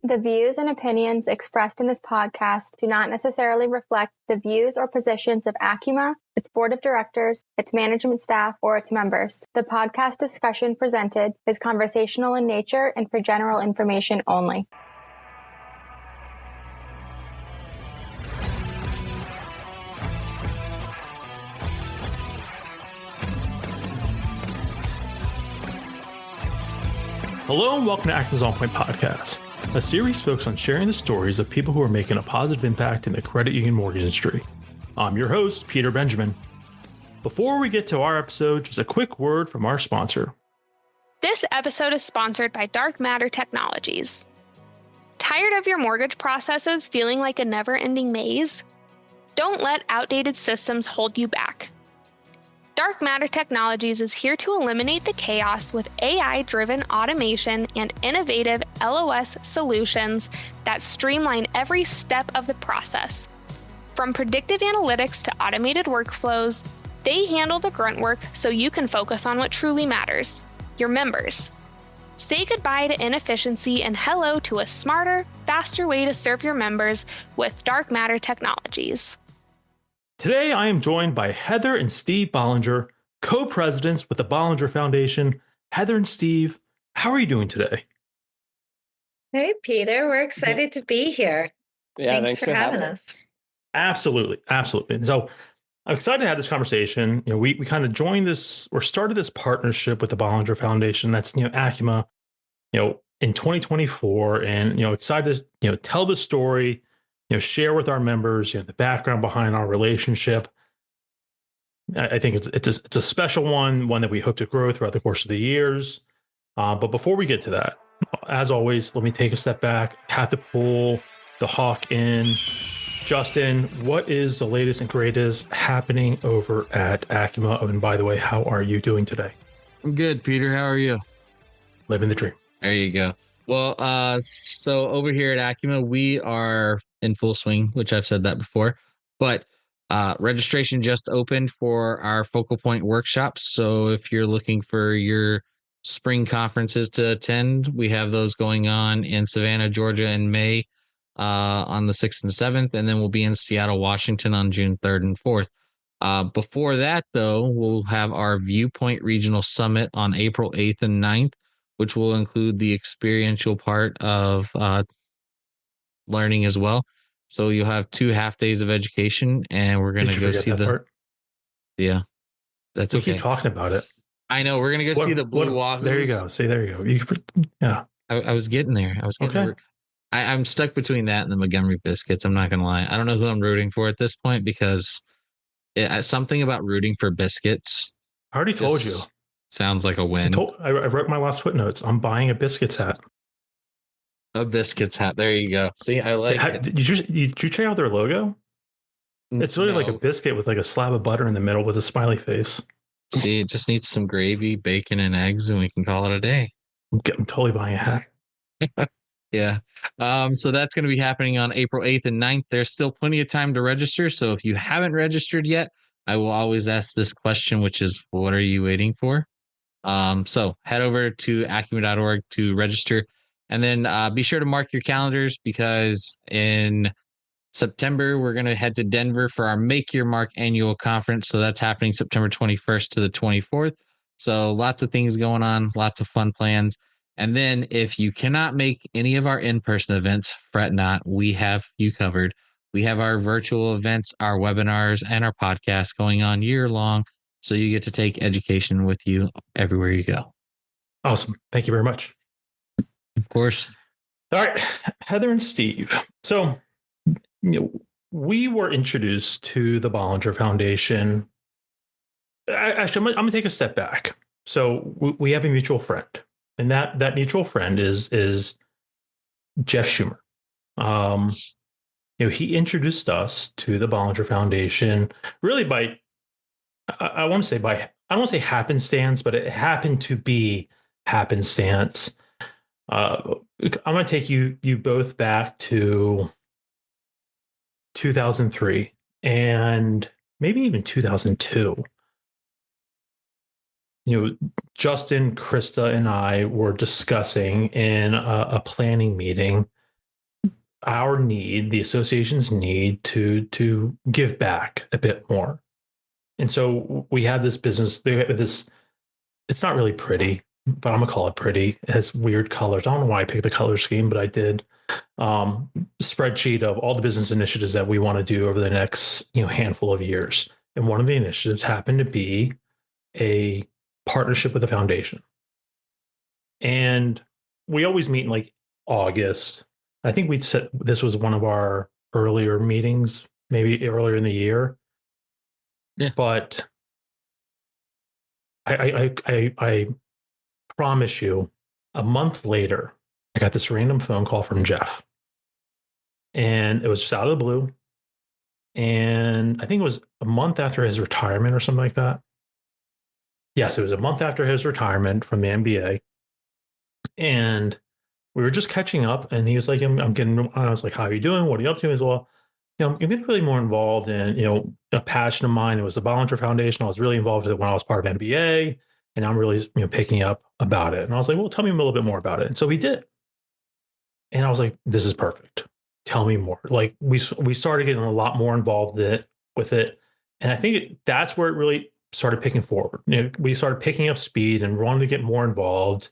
The views and opinions expressed in this podcast do not necessarily reflect the views or positions of ACUMA, its board of directors, its management staff, or its members. The podcast discussion presented is conversational in nature and for general information only. Hello and welcome to ACUMA's On Point Podcast, a series focused on sharing the stories of people who are making a positive impact in the credit union mortgage industry. I'm your host, Peter Benjamin. Before we get to our episode, just a quick word from our sponsor. This episode is sponsored by Dark Matter Technologies. Tired of your mortgage processes feeling like a never-ending maze? Don't let outdated systems hold you back. Dark Matter Technologies is here to eliminate the chaos with AI-driven automation and innovative LOS solutions that streamline every step of the process. From predictive analytics to automated workflows, they handle the grunt work so you can focus on what truly matters, your members. Say goodbye to inefficiency and hello to a smarter, faster way to serve your members with Dark Matter Technologies. Today, I am joined by Heather and Steve Bollinger, co-presidents with the Bollinger Foundation. Heather and Steve, how are you doing today? Hey, Peter. We're excited to be here. Yeah, Thanks for having us. Absolutely. So I'm excited to have this conversation. We kind of joined this or started this partnership with the Bollinger Foundation. That's, ACUMA, in 2024, and, excited to, tell the story, share with our members, the background behind our relationship. I think it's a special one that we hope to grow throughout the course of the years. But before we get to that, as always, let me take a step back, have to pull the hawk in. Justin, what is the latest and greatest happening over at ACUMA? Oh, and by the way, how are you doing today? I'm good, Peter. How are you? Living the dream. There you go. Well, so over here at ACUMA, we are in full swing, which I've said that before, but registration just opened for our focal point workshops. So if you're looking for your spring conferences to attend, we have those going on in Savannah, Georgia in May on the 6th and 7th, and then we'll be in Seattle, Washington on June 3rd and 4th. Before that, though, we'll have our Viewpoint Regional Summit on April 8th and 9th, which will include the experiential part of learning as well. So you'll have 2 half days of education, and we're going to go see the part? Yeah, that's we okay. Keep talking about it. I know we're going to go see the Blue Wahoos. There you go. See, there you go. Yeah, I was getting there. I was getting okay. I'm stuck between that and the Montgomery Biscuits. I'm not going to lie. I don't know who I'm rooting for at this point because something about rooting for biscuits. I already told you. Sounds like a win. I wrote my last footnotes. I'm buying a biscuits hat. A biscuits hat. There you go. See, I like it. Did you check out their logo? It's really like a biscuit with like a slab of butter in the middle with a smiley face. See, it just needs some gravy, bacon, and eggs, and we can call it a day. I'm totally buying a hat. Yeah. So that's going to be happening on April 8th and 9th. There's still plenty of time to register. So if you haven't registered yet, I will always ask this question, which is, what are you waiting for? So head over to acuma.org to register, and then be sure to mark your calendars because in September, we're going to head to Denver for our Make Your Mark annual conference. So that's happening September 21st to the 24th. So lots of things going on, lots of fun plans. And then if you cannot make any of our in-person events, fret not, we have you covered. We have our virtual events, our webinars, and our podcasts going on year long. So you get to take education with you everywhere you go. Awesome. Thank you very much. Of course. All right, Heather and Steve. So, we were introduced to the Bollinger Foundation. Actually, I'm going to take a step back. So we have a mutual friend, and that mutual friend is Jeff Schumer. He introduced us to the Bollinger Foundation really by, I don't want to say happenstance, but it happened to be happenstance. I'm going to take you both back to 2003 and maybe even 2002. Justin, Krista, and I were discussing in a planning meeting our need, the association's need to give back a bit more. And so we have this business, it's not really pretty, but I'm gonna call it pretty. It has weird colors. I don't know why I picked the color scheme, but I did. Spreadsheet of all the business initiatives that we want to do over the next handful of years. And one of the initiatives happened to be a partnership with a foundation. And we always meet in like August. I think we said this was one of our earlier meetings, maybe earlier in the year. Yeah. But I promise you, a month later, I got this random phone call from Jeff. And it was just out of the blue. And I think it was a month after his retirement or something like that. Yes, it was a month after his retirement from the NBA. And we were just catching up. And he was like, I'm getting, I was like, how are you doing? What are you up to? As well, I'm getting really more involved in, a passion of mine. It was the Bollinger Foundation. I was really involved with it when I was part of NBA. And I'm really, picking up about it. And I was like, well, tell me a little bit more about it. And so he did. And I was like, this is perfect. Tell me more. Like we started getting a lot more involved with it. And I think that's where it really started picking forward. We started picking up speed and wanted to get more involved.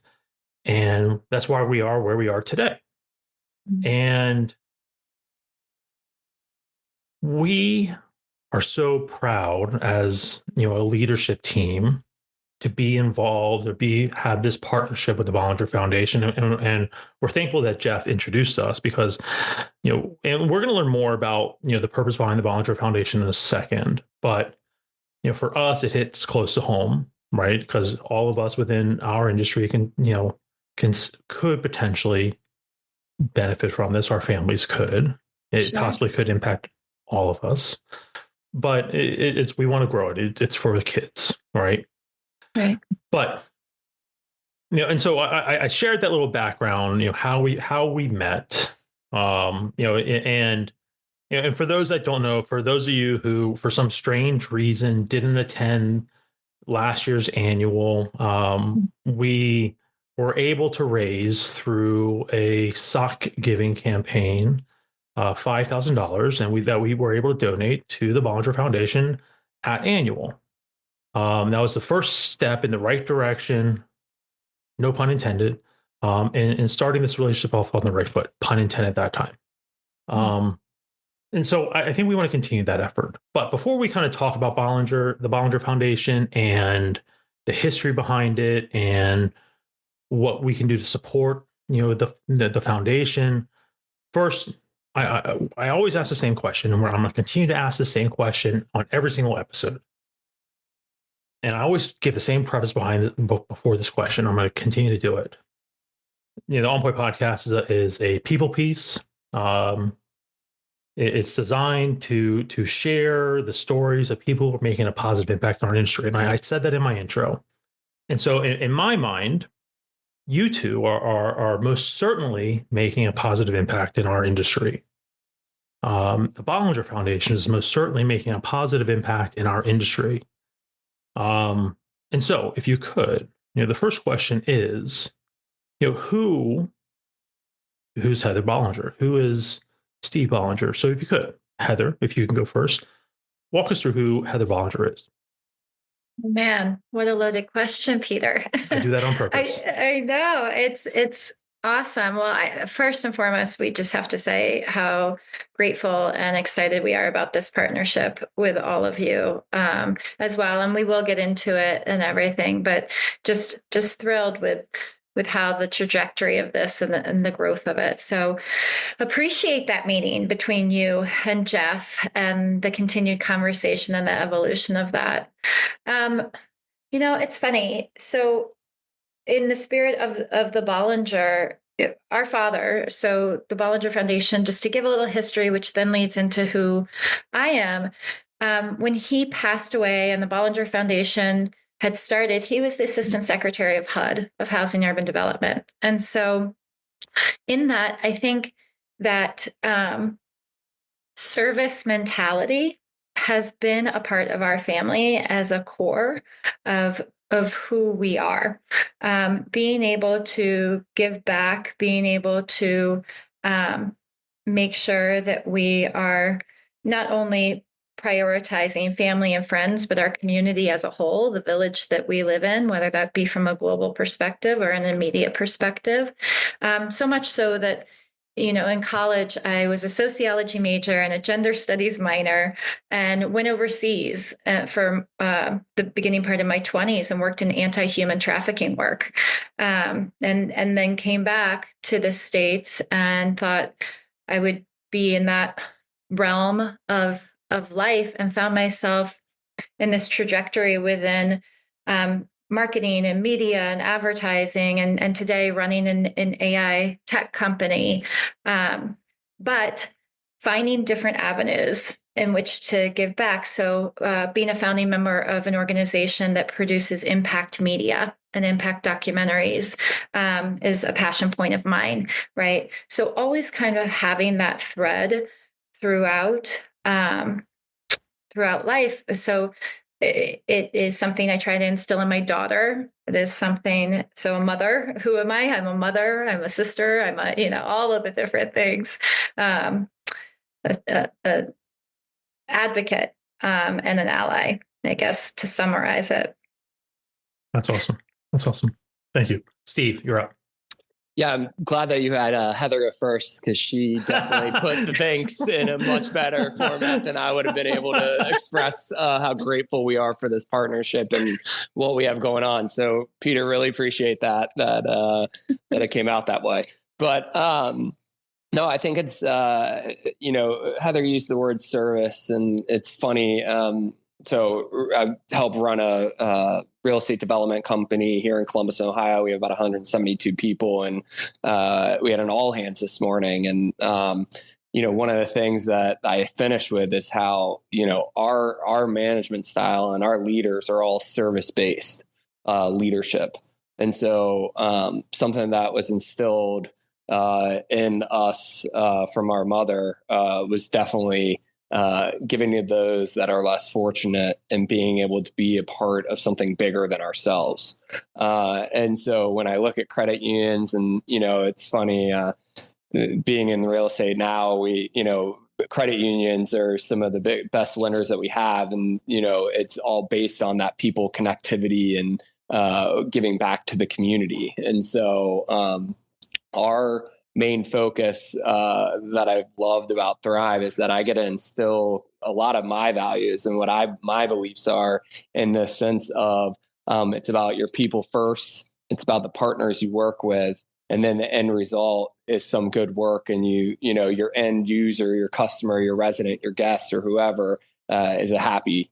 And that's why we are where we are today. Mm-hmm. And we are so proud as, a leadership team to be involved or have this partnership with the Bollinger Foundation. And we're thankful that Jeff introduced us because, and we're going to learn more about, the purpose behind the Bollinger Foundation in a second. But, for us, it hits close to home, right? Because all of us within our industry could potentially benefit from this. Our families could. It possibly could impact all of us. But it's we want to grow it. It's for the kids, right? Right. But and so I shared that little background, how we met, and for those that don't know, for those of you who for some strange reason didn't attend last year's annual, we were able to raise through a sock giving campaign $5,000, and we were able to donate to the Bollinger Foundation at annual. That was the first step in the right direction, no pun intended, and starting this relationship off on the right foot, pun intended at that time. And so I think we want to continue that effort. But before we kind of talk about the Bollinger Foundation and the history behind it and what we can do to support, the foundation, first, I always ask the same question, and I'm going to continue to ask the same question on every single episode. And I always give the same preface before this question. I'm going to continue to do it. The On Point Podcast is a people piece. It's designed to share the stories of people who are making a positive impact on our industry. And I said that in my intro. And so in my mind, you two are most certainly making a positive impact in our industry. The Bollinger Foundation is most certainly making a positive impact in our industry. And so if you could, the first question is, who's Heather Bollinger? Who is Steve Bollinger? So if you could, Heather, if you can go first, walk us through who Heather Bollinger is. Man, what a loaded question, Peter. I do that on purpose. I know it's awesome. Well, first and foremost, we just have to say how grateful and excited we are about this partnership with all of you as well. And we will get into it and everything, but just thrilled with how the trajectory of this and the growth of it. So appreciate that meeting between you and Jeff and the continued conversation and the evolution of that. It's funny. So in the spirit of the Bollinger, our father, so the Bollinger Foundation, just to give a little history, which then leads into who I am, when he passed away and the Bollinger Foundation had started, he was the Assistant Secretary of HUD, of Housing and Urban Development. And so in that, I think that service mentality has been a part of our family as a core of who we are. Being able to give back, being able to make sure that we are not only prioritizing family and friends, but our community as a whole, the village that we live in, whether that be from a global perspective or an immediate perspective. So much so that, in college, I was a sociology major and a gender studies minor, and went overseas for the beginning part of my 20s and worked in anti-human trafficking work, and then came back to the States and thought I would be in that realm of life, and found myself in this trajectory within marketing and media and advertising, and today running an AI tech company. But finding different avenues in which to give back. So being a founding member of an organization that produces impact media and impact documentaries is a passion point of mine, right? So always kind of having that thread throughout life. So it is something I try to instill in my daughter. It is something. So a mother. Who am I? I'm a mother. I'm a sister. I'm all of the different things. A advocate and an ally, I guess, to summarize it. That's awesome. Thank you. Steve, you're up. Yeah, I'm glad that you had Heather go first, because she definitely put the thanks in a much better format than I would have been able to express how grateful we are for this partnership and what we have going on. So, Peter, really appreciate that it came out that way. But no, I think it's Heather used the word service, and it's funny. So I help run a real estate development company here in Columbus, Ohio. We have about 172 people, and we had an all hands this morning. And one of the things that I finished with is how our management style and our leaders are all service based leadership, and so something that was instilled in us from our mother was definitely giving to those that are less fortunate and being able to be a part of something bigger than ourselves. And so when I look at credit unions, and, it's funny, being in real estate now, credit unions are some of the best lenders that we have. And, it's all based on that people connectivity and giving back to the community. And so our main focus that I've loved about Thrive is that I get to instill a lot of my values and what my beliefs are, in the sense of it's about your people first. It's about the partners you work with. And then the end result is some good work. And your end user, your customer, your resident, your guest, or whoever is a happy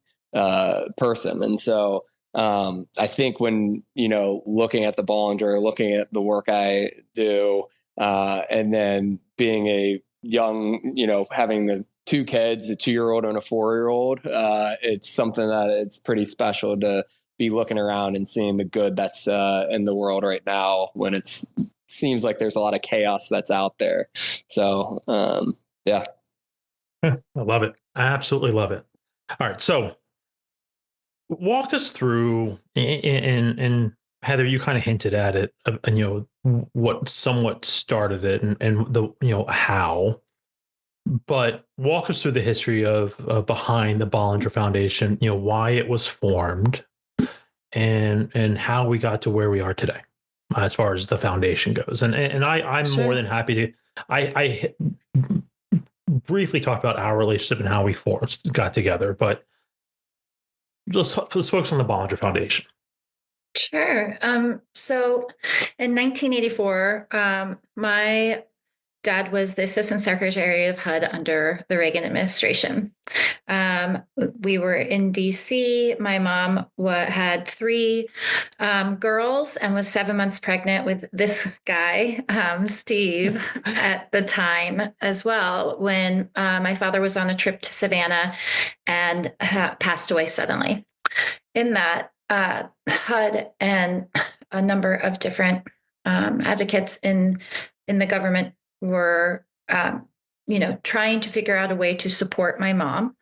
person. And so I think when, looking at the Bollinger, looking at the work I do, and then being a young, having the two kids, a 2-year-old and a 4-year-old, it's something that it's pretty special to be looking around and seeing the good that's in the world right now, when it seems like there's a lot of chaos that's out there. So, yeah. I love it. I absolutely love it. All right. So walk us through, and Heather, you kind of hinted at it, and what somewhat started it, and the how. But walk us through the history of behind the Bollinger Foundation. Why it was formed, and how we got to where we are today, as far as the foundation goes. And I'm Sure. more than happy to. I briefly talk about our relationship and how we got together, but let's focus on the Bollinger Foundation. Sure. So in 1984, my dad was the assistant secretary of HUD under the Reagan administration. We were in DC. My mom had 3 girls and was 7 months pregnant with this guy, Steve, at the time as well, when my father was on a trip to Savannah and passed away suddenly. In that, HUD and a number of different advocates in the government were, trying to figure out a way to support my mom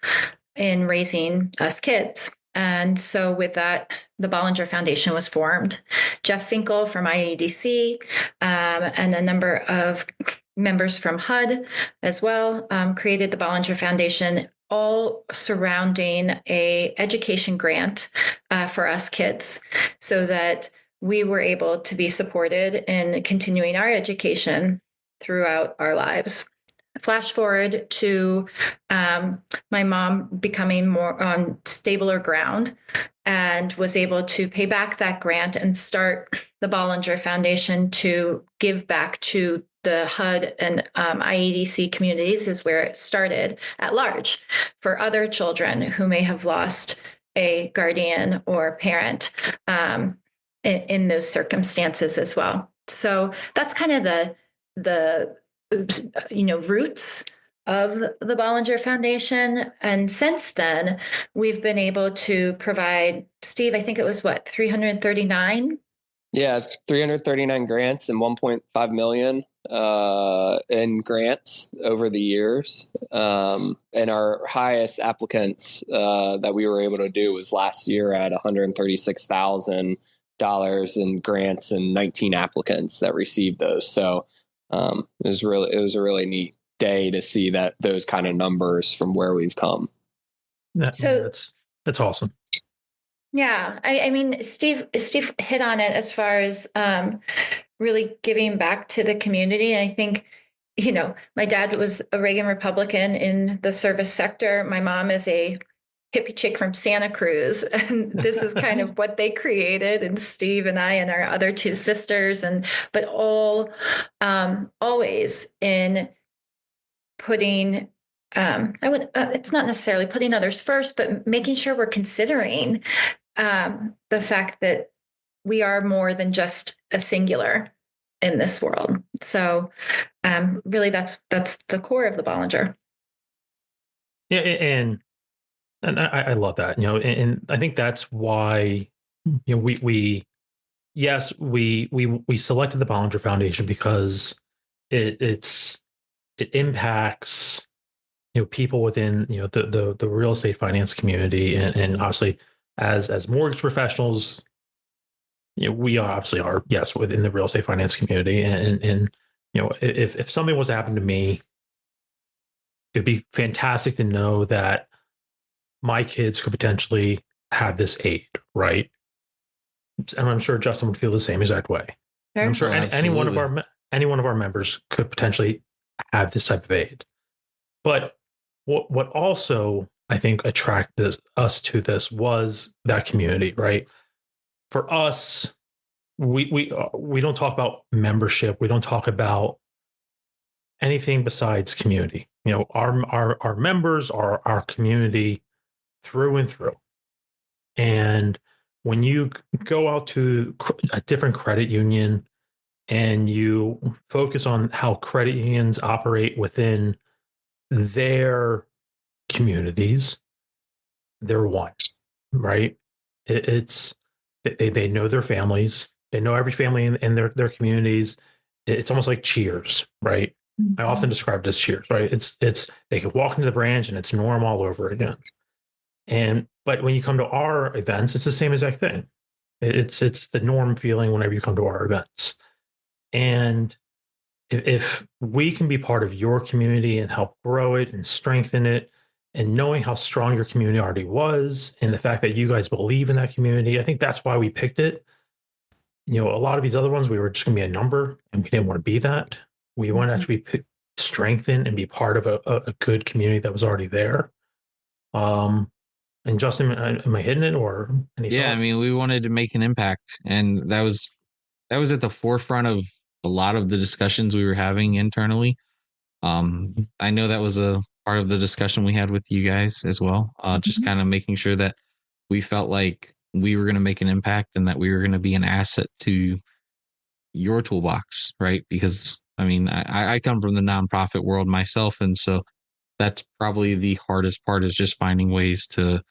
in raising us kids. And so with that, the Bollinger Foundation was formed. Jeff Finkel from IEDC and a number of members from HUD as well created the Bollinger Foundation, all surrounding a education grant for us kids, so that we were able to be supported in continuing our education throughout our lives. Flash forward to my mom becoming more on stabler ground and was able to pay back that grant and start the Bollinger Foundation to give back to the HUD and IEDC communities, is where it started at large, for other children who may have lost a guardian or parent in those circumstances as well. So that's kind of the roots of the Bollinger Foundation. And since then, we've been able to provide, Steve, I think it was 339? Yeah, 339 grants and 1.5 million in grants over the years. And our highest applicants that we were able to do was last year at $136,000 in grants and 19 applicants that received those. So it was a really neat day to see that those kind of numbers from where we've come. That's awesome. Yeah, I mean, Steve hit on it as far as really giving back to the community. And I think, my dad was a Reagan Republican in the service sector. My mom is a hippie chick from Santa Cruz, and this is kind of what they created. And Steve and I and our other two sisters, but all always in putting. It's not necessarily putting others first, but making sure we're considering the fact that we are more than just a singular in this world. So really that's the core of the Bollinger. Yeah. And I love that, and I think that's why, we selected the Bollinger Foundation because it impacts, people within, the real estate finance community. And obviously as mortgage professionals, we obviously are, yes, within the real estate finance community. And if something was to happen to me, it'd be fantastic to know that my kids could potentially have this aid, right? And I'm sure Justin would feel the same exact way. Sure. I'm sure any one of our members could potentially have this type of aid. But what also I think attracted us to this was that community, right? For us, we don't talk about membership. We don't talk about anything besides community. Our members are our community through and through. And when you go out to a different credit union and you focus on how credit unions operate within their communities, they're one, right? They know their families. They know every family in their communities. It's almost like Cheers, right? Mm-hmm. I often describe it as Cheers, right? It's they can walk into the branch and it's norm all over again. But when you come to our events, it's the same exact thing. It's the norm feeling whenever you come to our events. And if we can be part of your community and help grow it and strengthen it, and knowing how strong your community already was, and the fact that you guys believe in that community, I think that's why we picked it. A lot of these other ones, we were just going to be a number, and we didn't want to be that. We want to actually strengthen and be part of a good community that was already there. And Justin, am I hitting it or any thoughts? I mean, we wanted to make an impact, and that was at the forefront of a lot of the discussions we were having internally. I know that was a part of the discussion we had with you guys as well. Just kind of making sure that we felt like we were going to make an impact and that we were going to be an asset to your toolbox, right? Because I mean, I come from the nonprofit world myself, and so that's probably the hardest part, is just finding ways to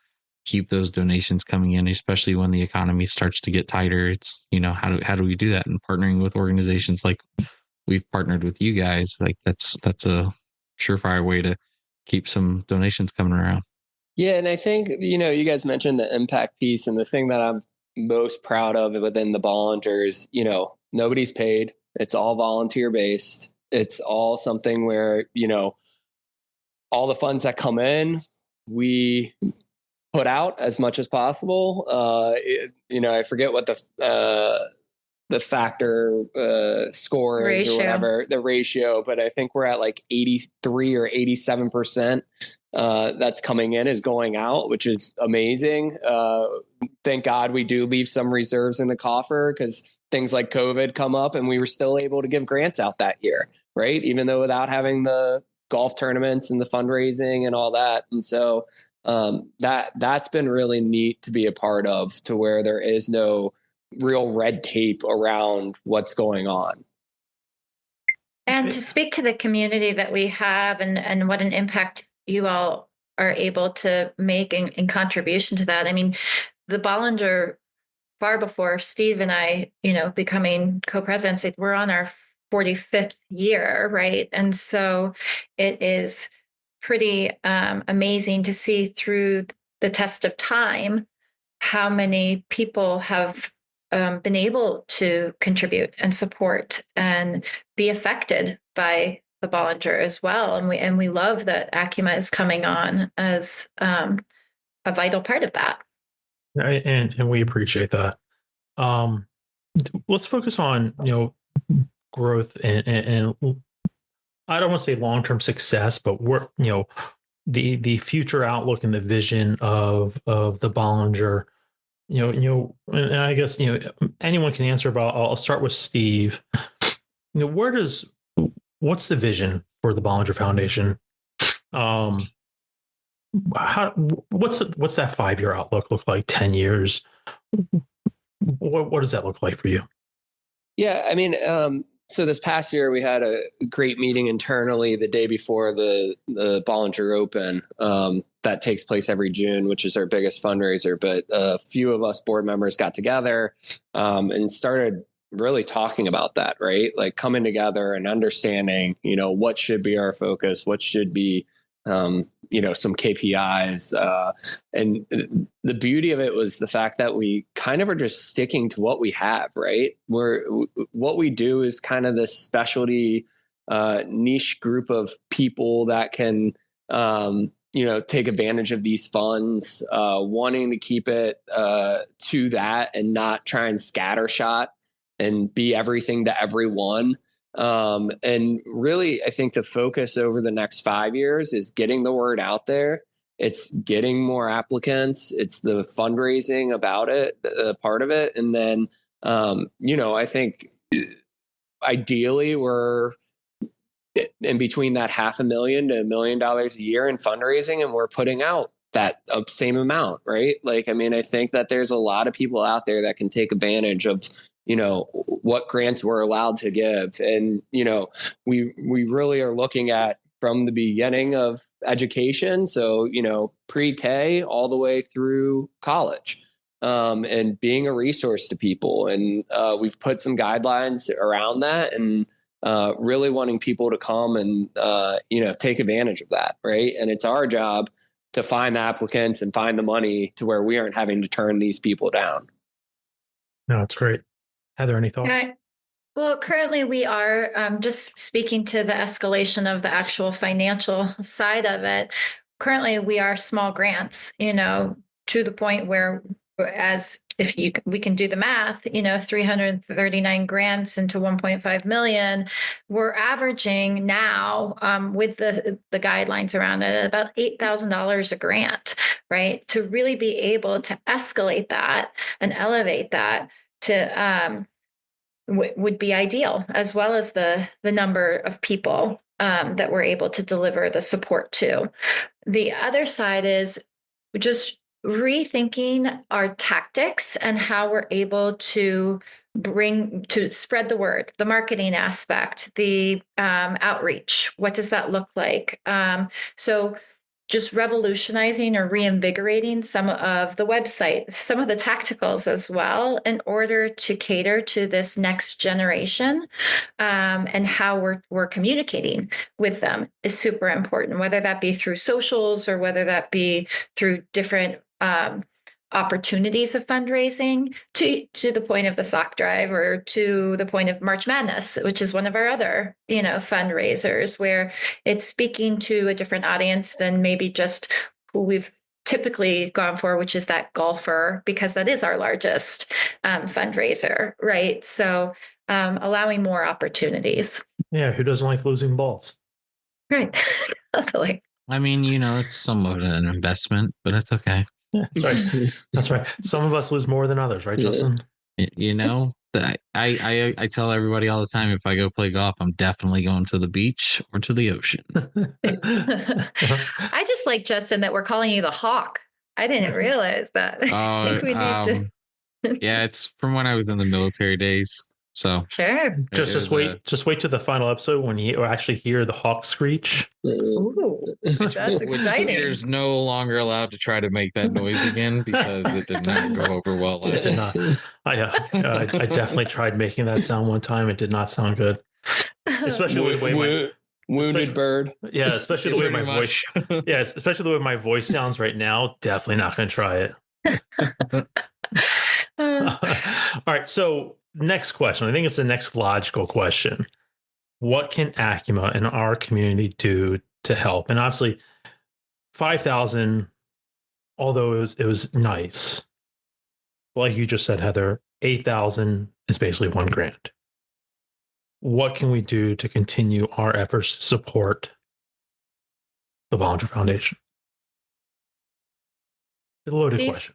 keep those donations coming in, especially when the economy starts to get tighter. It's, how do we do that? And partnering with organizations like we've partnered with you guys, like that's a surefire way to keep some donations coming around. Yeah. And I think, you guys mentioned the impact piece, and the thing that I'm most proud of within the Bollingers, nobody's paid. It's all volunteer based. It's all something where, all the funds that come in, we put out as much as possible. I forget what the factor score is or whatever, the ratio, but I think we're at like 83 or 87% that's coming in is going out, which is amazing. Thank God we do leave some reserves in the coffer because things like COVID come up and we were still able to give grants out that year, right? Even though without having the golf tournaments and the fundraising and all that. And so that's been really neat to be a part of, to where there is no real red tape around what's going on. And to speak to the community that we have and what an impact you all are able to make in contribution to that. I mean, the Bollinger, far before Steve and I, becoming co-presidents, we're on our 45th year, right? And so it is pretty amazing to see through the test of time how many people have been able to contribute and support and be affected by the Bollinger as well. And we love that ACUMA is coming on as a vital part of that. And we appreciate that. Let's focus on, growth and I don't want to say long-term success, but we're, the future outlook and the vision of the Bollinger. And I guess anyone can answer, but I'll start with Steve. What's the vision for the Bollinger Foundation? What's that 5-year outlook look like? 10 years? What does that look like for you? Yeah, I mean, so this past year we had a great meeting internally the day before the Bollinger Open that takes place every June, which is our biggest fundraiser. But a few of us board members got together and started really talking about that, right? Like coming together and understanding, what should be our focus, what should be, some KPIs. And the beauty of it was the fact that we kind of are just sticking to what we have, right? What we do is kind of this specialty niche group of people that can, take advantage of these funds, wanting to keep it to that and not try and scattershot and be everything to everyone. And really, I think the focus over the next 5 years is getting the word out there. It's getting more applicants. It's the fundraising about it, part of it. And then, I think ideally we're in between that $500,000 to $1 million a year in fundraising, and we're putting out that same amount, right? Like, I mean, I think that there's a lot of people out there that can take advantage of what grants we're allowed to give. And, we really are looking at from the beginning of education. So, pre-K all the way through college, and being a resource to people. And we've put some guidelines around that and really wanting people to come and, take advantage of that. Right. And it's our job to find the applicants and find the money to where we aren't having to turn these people down. No, it's great. Heather, any thoughts? Well, currently we are just speaking to the escalation of the actual financial side of it. Currently, we are small grants, to the point where, we can do the math, 339 grants into 1.5 million, we're averaging now with the guidelines around it about $8,000 a grant, right? To really be able to escalate that and elevate that to would be ideal, as well as the number of people that we're able to deliver the support to. The other side is just rethinking our tactics and how we're able to spread the word, the marketing aspect, the outreach. What does that look like? So just revolutionizing or reinvigorating some of the website, some of the tacticals as well, in order to cater to this next generation, and how we're communicating with them is super important, whether that be through socials or whether that be through different opportunities of fundraising to the point of the sock drive, or to the point of March Madness, which is one of our other, fundraisers, where it's speaking to a different audience than maybe just who we've typically gone for, which is that golfer, because that is our largest fundraiser, right? So allowing more opportunities. Yeah, who doesn't like losing balls? Right. Totally. I mean, it's somewhat an investment, but it's okay. Yeah, that's right. That's right. Some of us lose more than others, right, Justin? I tell everybody all the time, if I go play golf, I'm definitely going to the beach or to the ocean. I just like, Justin, that we're calling you the Hawk. I didn't realize that. I think we need to. Yeah, it's from when I was in the military days. So sure. Just wait to the final episode when you actually hear the hawk screech. Ooh, that's exciting. Peter's no longer allowed to try to make that noise again because it did not go over well. It did not. I definitely tried making that sound one time. It did not sound good, especially the way my wounded bird. Yeah, especially the way my voice. Yeah, especially the way my voice sounds right now. Definitely not going to try it. All right, so next question. I think it's the next logical question. What can ACUMA and our community do to help? And obviously, 5,000, although it was nice, like you just said, Heather, 8,000 is basically $1 grand. What can we do to continue our efforts to support the Bollinger Foundation? It's a loaded question.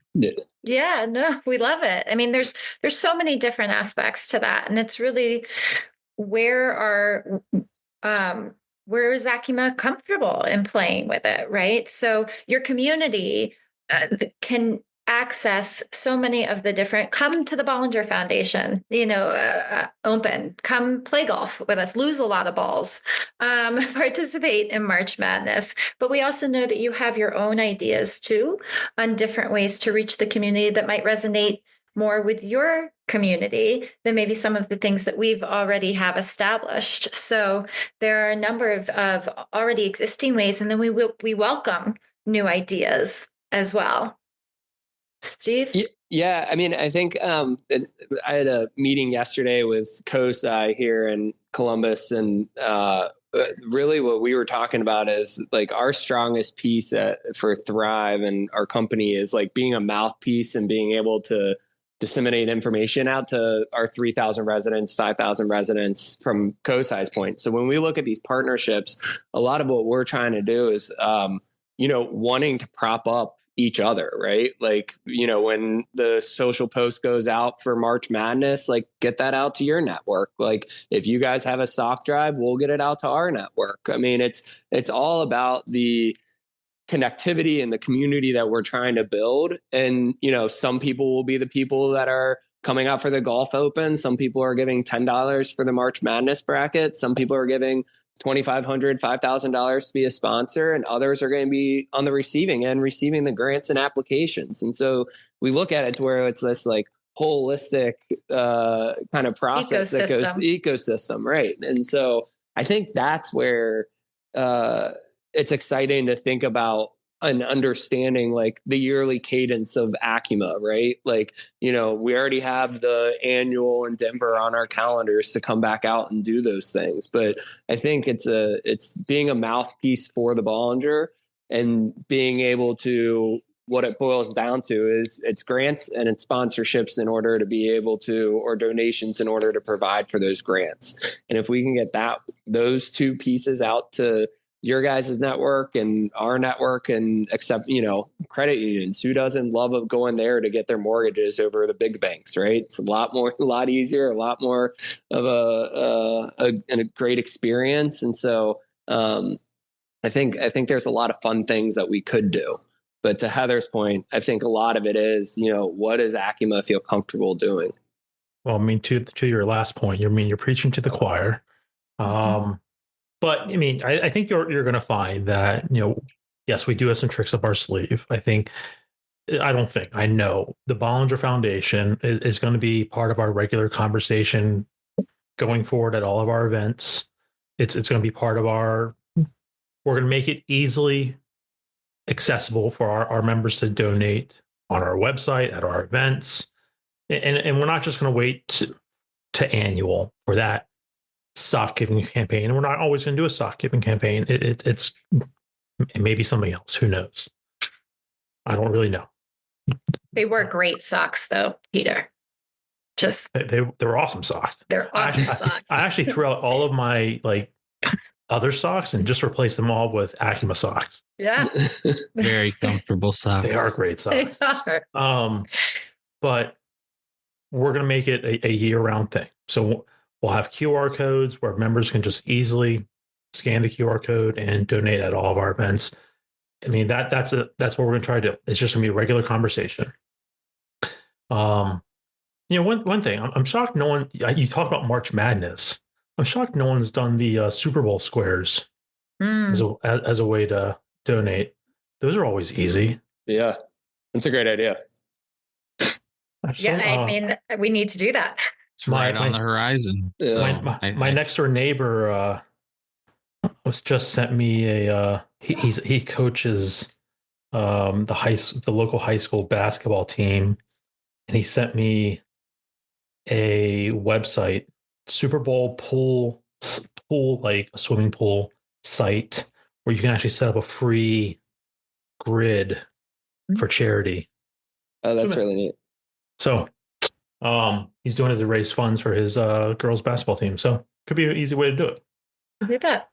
Yeah, no, we love it. I mean, there's so many different aspects to that, and it's really where is ACUMA comfortable in playing with it, right? So your community can access so many of the different, come to the Bollinger Foundation, open, come play golf with us, lose a lot of balls, participate in March Madness. But we also know that you have your own ideas too on different ways to reach the community that might resonate more with your community than maybe some of the things that we've already have established. So there are a number of already existing ways, and then we welcome new ideas as well. Steve? Yeah, I mean, I think I had a meeting yesterday with COSI here in Columbus, and really what we were talking about is like our strongest piece for Thrive and our company is like being a mouthpiece and being able to disseminate information out to our 3,000 residents, 5,000 residents from COSI's point. So when we look at these partnerships, a lot of what we're trying to do is, wanting to prop up each other, right? Like, when the social post goes out for March Madness, like get that out to your network. Like if you guys have a sock drive, we'll get it out to our network. I mean, it's all about the connectivity and the community that we're trying to build. And, some people will be the people that are coming out for the golf open. Some people are giving $10 for the March Madness bracket. Some people are giving $2,500, $5,000 to be a sponsor, and others are going to be on the receiving end, receiving the grants and applications. And so we look at it to where it's this like holistic kind of process that goes ecosystem, right? And so I think that's where it's exciting to think about and understanding like the yearly cadence of ACUMA, right? Like, we already have the annual in Denver on our calendars to come back out and do those things. But I think it's being a mouthpiece for the Bollinger and being able to, what it boils down to is it's grants and it's sponsorships in order to be able to, or donations in order to provide for those grants. And if we can get those two pieces out to your guys' network and our network, and accept, credit unions. Who doesn't love going there to get their mortgages over the big banks, right? It's a lot easier, a lot more of a great experience. And so I think there's a lot of fun things that we could do. But to Heather's point, I think a lot of it is, what does ACUMA feel comfortable doing? Well, I mean, to your last point, you're preaching to the choir. But I mean, I think you're going to find that, yes, we do have some tricks up our sleeve. I know the Bollinger Foundation is going to be part of our regular conversation going forward at all of our events. It's going to be part of we're going to make it easily accessible for our members to donate on our website, at our events. And we're not just going to wait to annual for that sock giving campaign. And we're not always going to do a sock giving campaign. It may be something else. Who knows? I don't really know. They were great socks, though, Peter. Just they were awesome socks. They're awesome socks. I actually threw out all of my other socks and just replaced them all with ACUMA socks. Yeah. Very comfortable socks. They are great socks. They are. But we're going to make it a year-round thing. So we'll have QR codes where members can just easily scan the QR code and donate at all of our events. I mean, that's what we're going to try to do. It's just going to be a regular conversation. One thing, I'm shocked no one, you talk about March Madness. I'm shocked no one's done the Super Bowl squares as a way to donate. Those are always easy. Yeah, that's a great idea. I mean, we need to do that. It's right on the horizon. Yeah. My next door neighbor was just sent me he coaches the local high school basketball team, and he sent me a website, Super Bowl pool, like a swimming pool site where you can actually set up a free grid for charity. Oh, that's really neat. So he's doing it to raise funds for his girls basketball team. So could be an easy way to do it. Do that.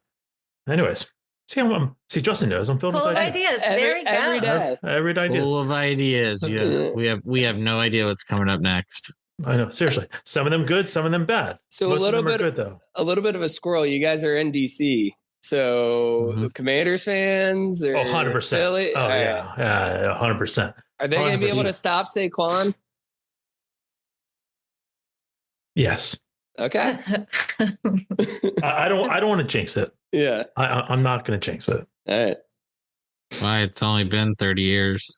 Anyways, see, Justin knows I'm filled with ideas. Very good. Every day. Every day. Full of ideas. Yeah, we have no idea what's coming up next. I know, seriously. Some of them good, some of them bad. So Most a little of them bit are good though. A little bit of a squirrel. You guys are in DC. So Commanders fans or 100%. Philly? Oh yeah, 100%. Are they going to be able to stop Saquon? Yes. Okay. I don't want to jinx it. Yeah. I'm not going to jinx it. All right. Why? It's only been 30 years.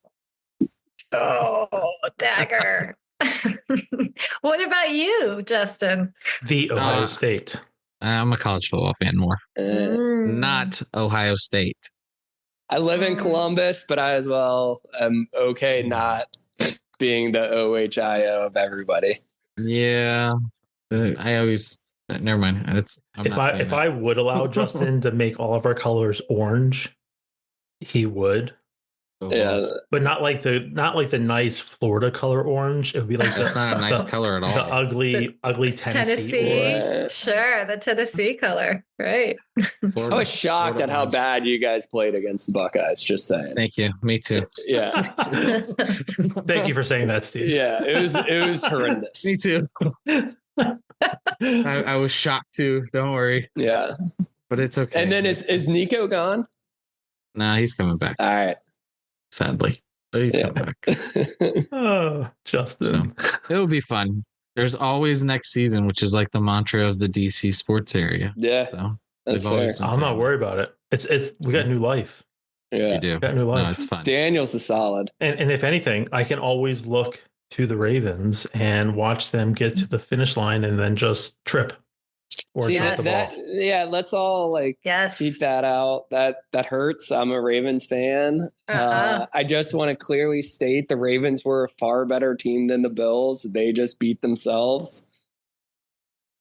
Oh, dagger. What about you, Justin? The Ohio State. I'm a college football fan more. Not Ohio State. I live in Columbus, but I as well am okay not being the OHIO of everybody. Yeah. I always never mind. If I would allow Justin to make all of our colors orange, he would. Yeah, but not like the nice Florida color orange. It would be like that's not a nice color at all. The ugly Tennessee. Right. Sure, the Tennessee color, right? I was shocked at how bad you guys played against the Buckeyes. Just saying. Thank you. Me too. Yeah. Thank you for saying that, Steve. Yeah, it was horrendous. Me too. I was shocked too. Don't worry. Yeah, but it's okay. And then is Nico gone? Nah, he's coming back. All right. Sadly, but he's coming back. Oh, Justin. So, it'll be fun. There's always next season, which is like the mantra of the DC sports area. Yeah. So that's fair. I'm not worried about it. We got new life. Yeah. You do. We got new life. No, it's fun. Daniel's a solid. And if anything, I can always look to the Ravens and watch them get to the finish line and then just trip. Or see drop the ball. Let's all keep that out. That hurts. I'm a Ravens fan. I just want to clearly state the Ravens were a far better team than the Bills. They just beat themselves.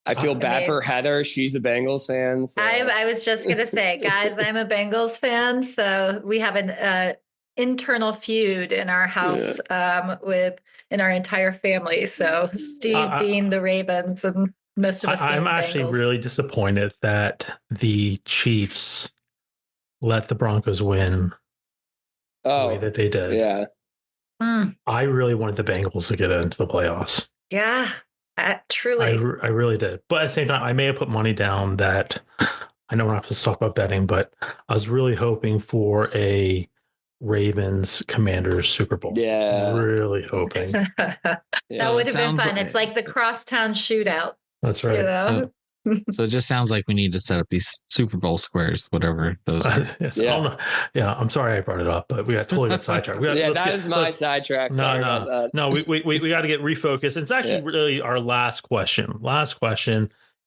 I feel bad for Heather. She's a Bengals fan. So. I was just gonna say, guys, I'm a Bengals fan, so we have an internal feud in our house in our entire family. So Steve being the Ravens and most of us. I'm actually really disappointed that the Chiefs let the Broncos win the way that they did. Yeah. I really wanted the Bengals to get into the playoffs. Yeah, truly. I really did. But at the same time, I may have put money down that I know we're not supposed to talk about betting, but I was really hoping for a Ravens Commanders Super Bowl. Yeah. Really hoping. That would have been fun. It's like the crosstown shootout. That's right. You know? So it just sounds like we need to set up these Super Bowl squares, whatever those are. I'm sorry I brought it up, but we got totally got sidetracked. That is my sidetrack. No, we got to get refocused. It's actually really our last question.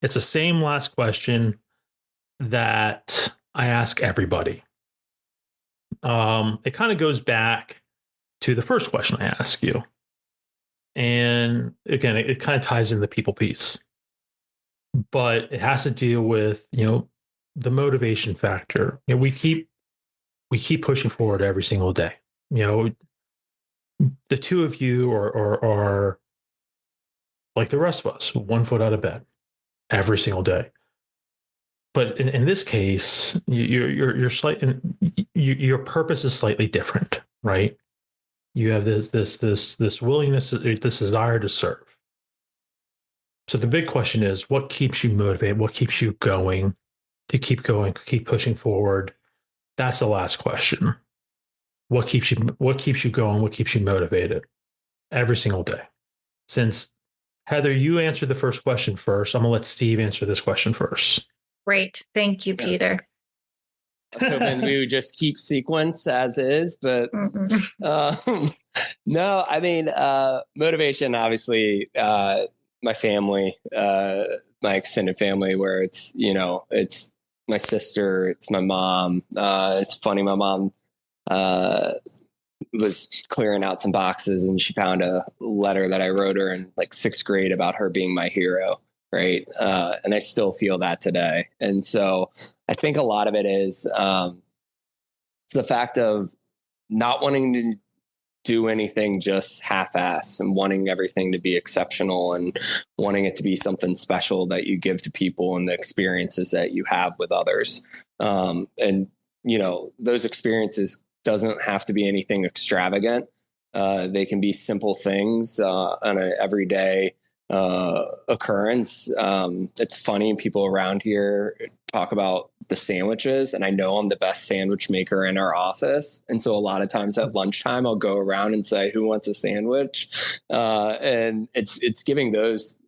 It's the same last question that I ask everybody. It kind of goes back to the first question I ask you. And again, it kind of ties in the people piece, but it has to deal with, the motivation factor. We keep pushing forward every single day. The two of you are like the rest of us, one foot out of bed every single day. But in this case, your purpose is slightly different, right? You have this willingness, this desire to serve. So the big question is, what keeps you motivated? What keeps you going, keep pushing forward? That's the last question. What keeps you going? What keeps you motivated every single day? Since Heather, you answered the first question first, I'm gonna let Steve answer this question first. Great. Thank you, Peter. I was hoping we would just keep sequence as is, but no, I mean, motivation, obviously, my family, my extended family, where it's, it's my sister, it's my mom. It's funny. My mom was clearing out some boxes and she found a letter that I wrote her in like 6th grade about her being my hero. Right. And I still feel that today. And so I think a lot of it is it's the fact of not wanting to do anything just half-ass and wanting everything to be exceptional and wanting it to be something special that you give to people and the experiences that you have with others. And, those experiences doesn't have to be anything extravagant. They can be simple things on an everyday occurrence. It's funny, people around here talk about the sandwiches, and I know I'm the best sandwich maker in our office. And so a lot of times at lunchtime, I'll go around and say, who wants a sandwich? And it's giving those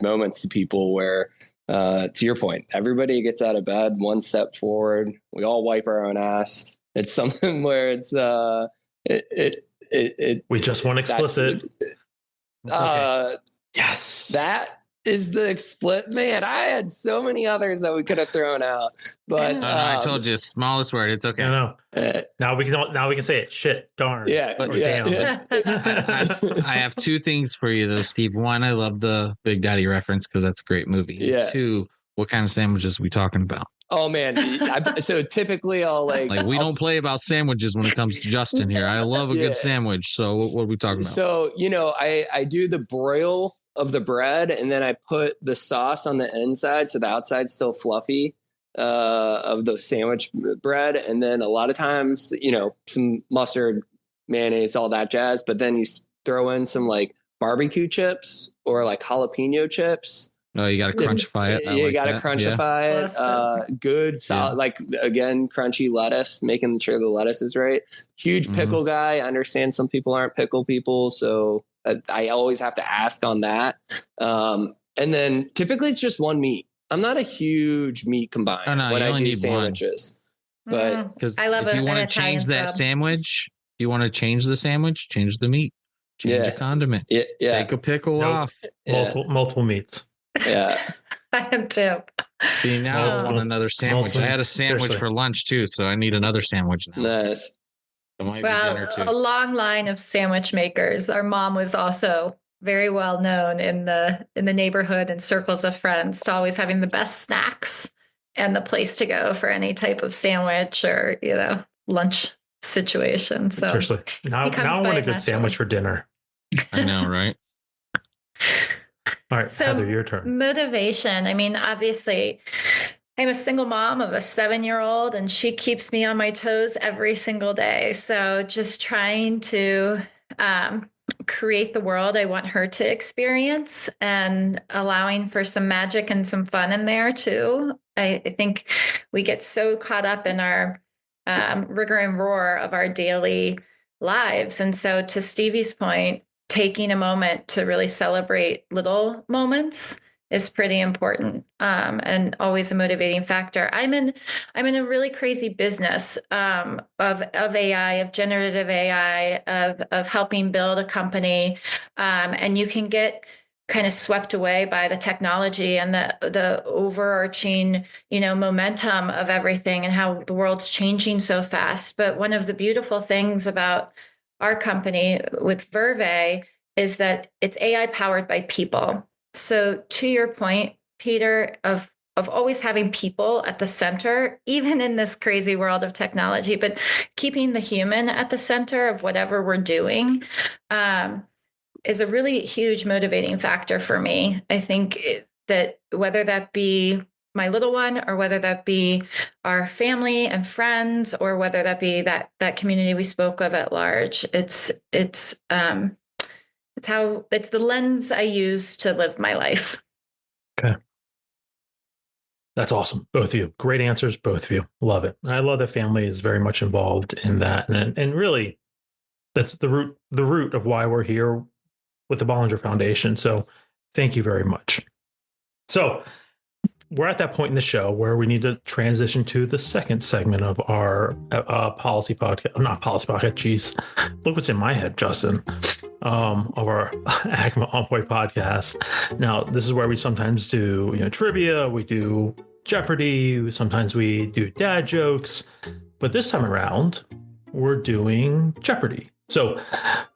moments to people where, to your point, everybody gets out of bed one step forward. We all wipe our own ass. It's something where it's, we just want explicit. Okay. Yes. That is the explicit. Man, I had so many others that we could have thrown out, but I told you, smallest word. It's okay. No. Now we can say it. Shit, darn. Yeah. Or Yeah, damn. yeah. I have two things for you though, Steve. One, I love the Big Daddy reference because that's a great movie. Yeah. Two, what kind of sandwiches are we talking about? Oh man. So typically I'll don't play about sandwiches when it comes to Justin here. I love a good sandwich. So what are we talking about? So, I do the broil of the bread and then I put the sauce on the inside. So the outside's still fluffy, of the sandwich bread. And then a lot of times, some mustard, mayonnaise, all that jazz. But then you throw in some like barbecue chips or like jalapeno chips. No, you got to crunchify it. You got to crunchify it. Awesome. Good, solid, like again, crunchy lettuce, making sure the lettuce is right. Huge pickle guy. I understand some people aren't pickle people. So I always have to ask on that. And then typically it's just one meat. I'm not a huge meat combiner when I do sandwiches. But because I love if you want to change that sandwich, you want to change the sandwich, change the meat, change the condiment. Yeah. Take a pickle off. Multiple meats. Yeah. I am too. See, now I want another sandwich. I had a sandwich for lunch too, so I need another sandwich now. Nice. It might be dinner too. A long line of sandwich makers. Our mom was also very well known in the neighborhood and circles of friends to always having the best snacks and the place to go for any type of sandwich or lunch situation. So seriously, now I want a good sandwich for dinner. I know, right? All right, so Heather, your turn. Motivation. I mean, obviously, I'm a single mom of a 7-year-old, and she keeps me on my toes every single day. So just trying to create the world I want her to experience and allowing for some magic and some fun in there too. I think we get so caught up in our rigor and roar of our daily lives. And so to Stevie's point, taking a moment to really celebrate little moments is pretty important, and always a motivating factor. I'm in a really crazy business of AI, of generative AI, of helping build a company, and you can get kind of swept away by the technology and the overarching momentum of everything and how the world's changing so fast. But one of the beautiful things about our company with Verve is that it's AI powered by people. So to your point, Peter, of always having people at the center, even in this crazy world of technology, but keeping the human at the center of whatever we're doing, is a really huge motivating factor for me. I think that whether that be my little one, or whether that be our family and friends, or whether that be that community we spoke of at large, it's the lens I use to live my life. Okay. That's awesome. Both of you. Great answers, both of you. Love it. And I love that family is very much involved in that. And really, that's the root of why we're here with the Bollinger Foundation. So thank you very much. So we're at that point in the show where we need to transition to the second segment of our policy podcast. Not policy podcast, geez. Look what's in my head, Justin. Of our ACUMA On Point podcast. Now, this is where we sometimes do trivia, we do Jeopardy, sometimes we do dad jokes, but this time around, we're doing Jeopardy. So,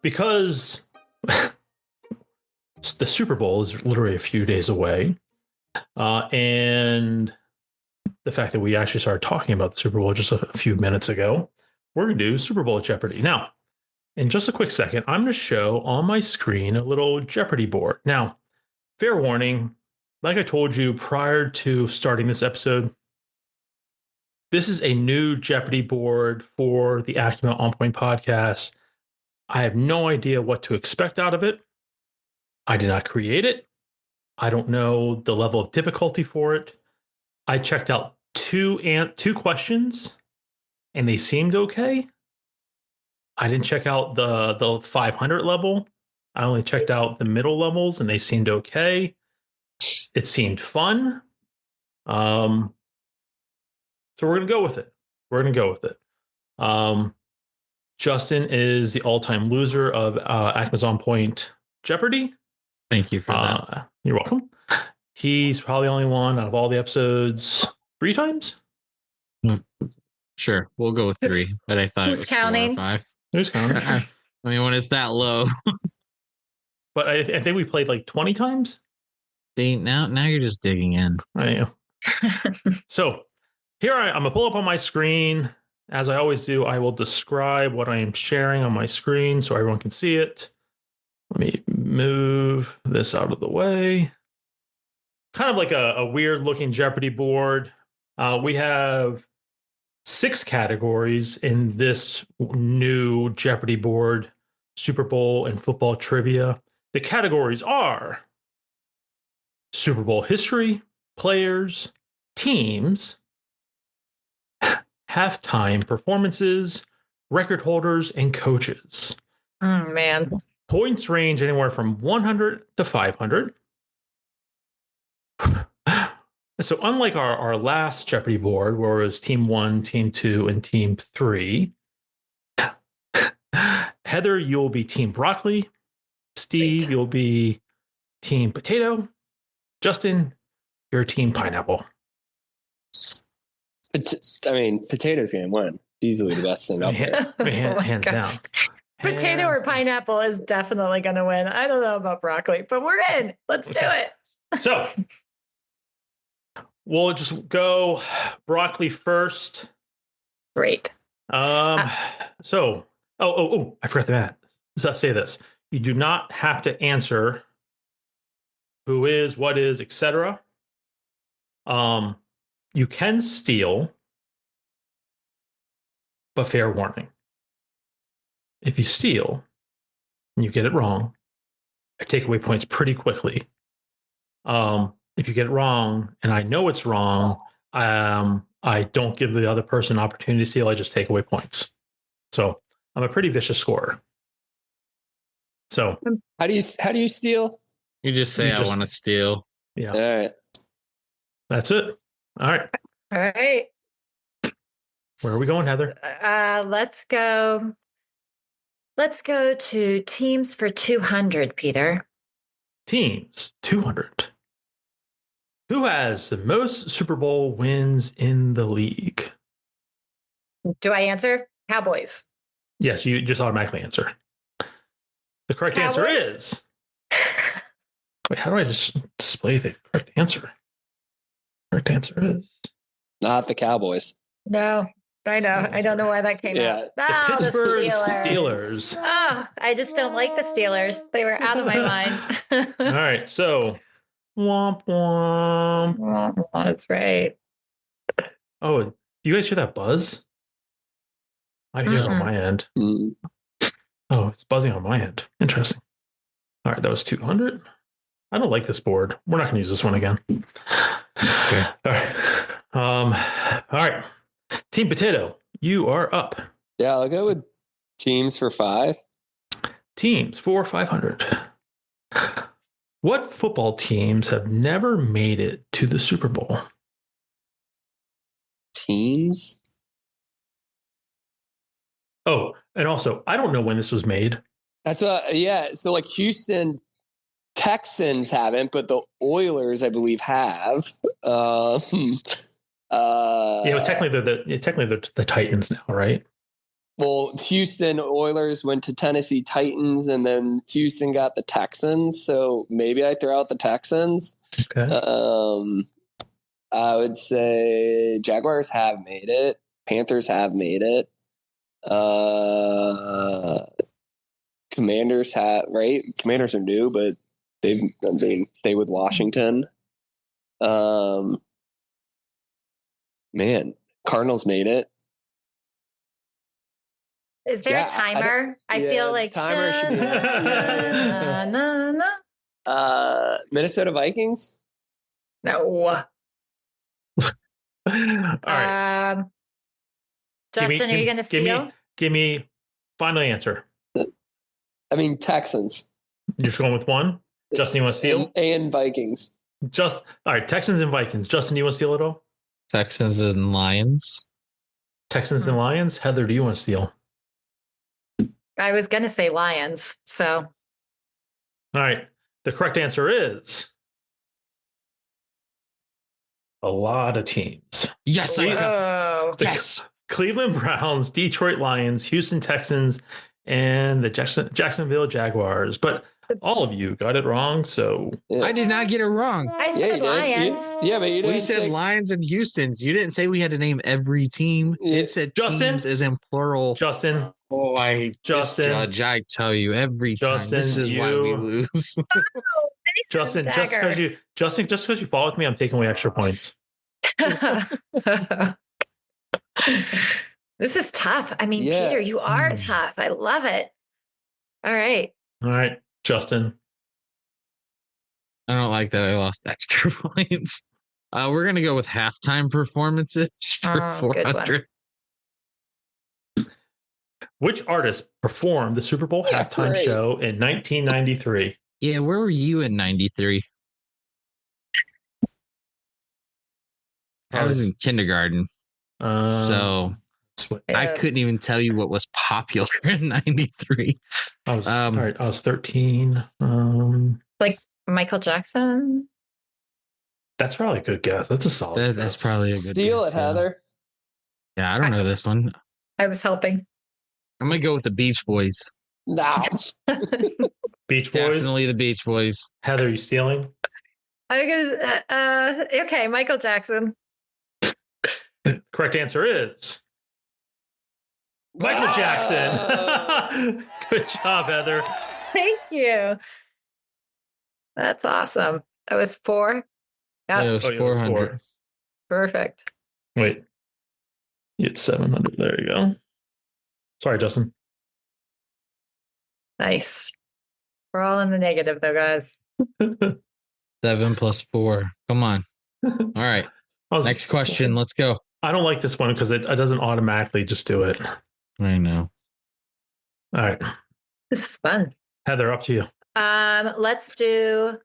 because the Super Bowl is literally a few days away, and the fact that we actually started talking about the Super Bowl just a few minutes ago, we're going to do Super Bowl Jeopardy. Now, in just a quick second, I'm going to show on my screen a little Jeopardy board. Now, fair warning, like I told you prior to starting this episode, this is a new Jeopardy board for the ACUMA On Point podcast. I have no idea what to expect out of it. I did not create it. I don't know the level of difficulty for it. I checked out two questions, and they seemed okay. I didn't check out the 500 level. I only checked out the middle levels, and they seemed okay. It seemed fun. So we're going to go with it. Justin is the all-time loser of ACUMA's On Point Jeopardy. Thank you for that. You're welcome. He's probably only won out of all the episodes 3 times. Sure, we'll go with 3, but I thought Who's it was counting? 4 or 5. Who's counting? I mean, when it's that low. But I think we played like 20 times. See, now you're just digging in. I am. So here I'm going to pull up on my screen. As I always do, I will describe what I am sharing on my screen so everyone can see it. Let me move this out of the way. Kind of like a weird looking Jeopardy board. We have 6 categories in this new Jeopardy board, Super Bowl and football trivia. The categories are Super Bowl history, players, teams, halftime performances, record holders, and coaches. Oh, man. Points range anywhere from 100 to 500. So unlike our last Jeopardy board, where it was Team 1, Team 2, and Team 3, Heather, you'll be Team Broccoli. Steve, Great. You'll be Team Potato. Justin, you're Team Pineapple. Potato's going to win. Usually the best thing up there. Hands down. Potato or pineapple is definitely going to win. I don't know about broccoli, but we're in. Let's do it. So we'll just go broccoli first. Great. I forgot that. So say this. You do not have to answer who is, what is, etc. You can steal, but fair warning. If you steal and you get it wrong, I take away points pretty quickly. If you get it wrong and I know it's wrong, I don't give the other person an opportunity to steal. I just take away points. So I'm a pretty vicious scorer. So how do you steal? You just say, I want to steal. Yeah. All right. That's it. All right. All right. Where are we going, Heather? Let's go to teams for 200, Peter. Teams 200. Who has the most Super Bowl wins in the league? Do I answer? Cowboys. Yes, you just automatically answer. The correct answer is. Wait, how do I just display the correct answer? Correct answer is Not the Cowboys. No, I know. I don't know why that came out. the Oh, Pittsburgh Steelers. Steelers. Oh, I just don't like the Steelers. They were out of my mind. All right, so womp womp. That's right. Oh, do you guys hear that buzz? I hear it on my end. Mm. Oh, it's buzzing on my end. Interesting. All right, that was 200. I don't like this board. We're not going to use this one again. Okay. All right. All right. Team Potato, you are up. Yeah, I'll go with teams for 5. Teams for 500. What football teams have never made it to the Super Bowl? Teams? Oh, and also, I don't know when this was made. That's what, yeah. So like Houston Texans haven't, but the Oilers, I believe, have. Technically they're the Titans now, right? Well, Houston Oilers went to Tennessee Titans, and then Houston got the Texans. So maybe I throw out the Texans. Okay. I would say Jaguars have made it. Panthers have made it. Commanders have, right? Commanders are new, but they stay with Washington. Man, Cardinals made it. Is there a timer? I feel like timer should be Minnesota Vikings. No. All right. Justin, are you going to steal? Give me final answer. I mean, Texans. You're just going with one? Justin, you want to steal? And Vikings. All right, Texans and Vikings. Justin, do you want to steal it all? Texans and Lions. Texans and Lions. Heather, do you want to steal? I was going to say Lions. So. All right. The correct answer is a lot of teams. Yes. Yes. Cleveland Browns, Detroit Lions, Houston Texans, and the Jacksonville Jaguars. But all of you got it wrong. So I did not get it wrong. I said Lions. But you didn't. We said Lions and Houston's. You didn't say we had to name every team. It said Justin, teams as in plural. Justin. Oh, I hate Justin. this judge. I tell you every Justin, time. This is why we lose. Justin, just because you follow with me, I'm taking away extra points. This is tough. I mean, Peter, you are tough. I love it. All right, Justin. I don't like that I lost extra points. We're going to go with halftime performances for 400. Which artist performed the Super Bowl halftime show in 1993? Yeah, where were you in 93? I was in kindergarten. So I couldn't even tell you what was popular in 93. I was 13. Like Michael Jackson? That's probably a good guess. That's a solid That's probably a good Steal guess, it, Heather. Yeah, I don't know this one. I was helping. I'm going to go with the Beach Boys. No. Beach Boys? Definitely the Beach Boys. Heather, are you stealing? Okay, Michael Jackson. Correct answer is Michael Jackson. Good job, Heather. Thank you. That's awesome. That was 4. Yep. Yeah, it was 400. Perfect. Wait. You had 700. There you go. Sorry, Justin. Nice. We're all in the negative, though, guys. 7 plus 4. Come on. All right. Next question. Let's go. I don't like this one because it doesn't automatically just do it. I know. All right. This is fun. Heather, up to you. Let's do.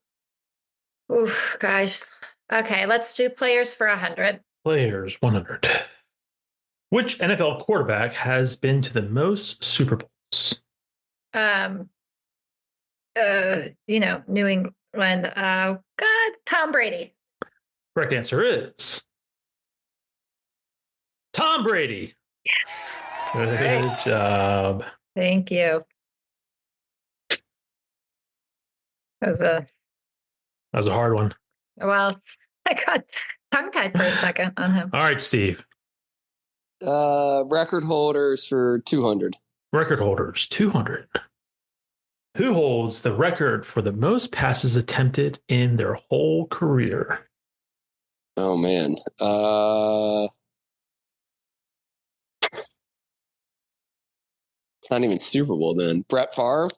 Oof, guys. Okay, let's do players for 100. Players 100. Which NFL quarterback has been to the most Super Bowls? New England. God, Tom Brady. Correct answer is Tom Brady. Yes. Good job. Thank you. That was a hard one. Well, I got tongue-tied for a second on him. All right, Steve. Record holders for 200. Record holders, 200. Who holds the record for the most passes attempted in their whole career? Oh, man. It's not even Super Bowl then. Brett Favre?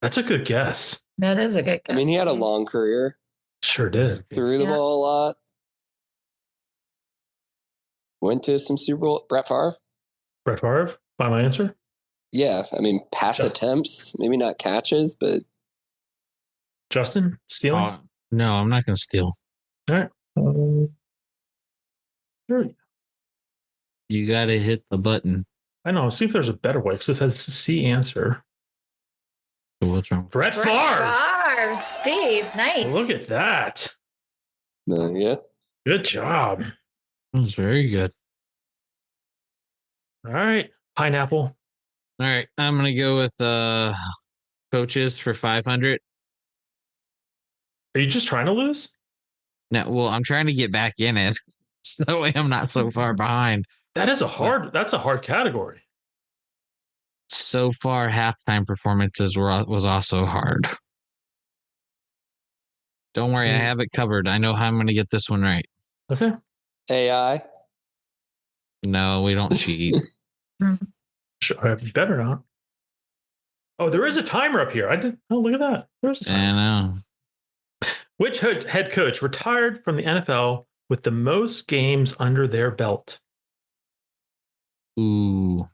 That's a good guess. That is a good guess. I mean, he had a long career. Sure did. Threw the ball a lot. Went to some Super Bowl. Brett Favre? Brett Favre? Final answer? Yeah. I mean, pass attempts, maybe not catches, but. Justin? Stealing? No, I'm not going to steal. All right. Sure. You got to hit the button. I know. See if there's a better way because this has C answer. What's wrong? Brett Favre. Steve, nice. Look at that. Yeah. Good job. That was very good. All right. Pineapple. All right. I'm going to go with coaches for 500. Are you just trying to lose? No, well, I'm trying to get back in it. So that way I'm not so far behind. That's a hard category. So far, halftime performances was also hard. Don't worry, I have it covered. I know how I'm going to get this one right. Okay. AI? No, we don't cheat. Sure, better not. Oh, there is a timer up here. Oh, look at that. There's a timer. I know. Which head coach retired from the NFL with the most games under their belt? Ooh.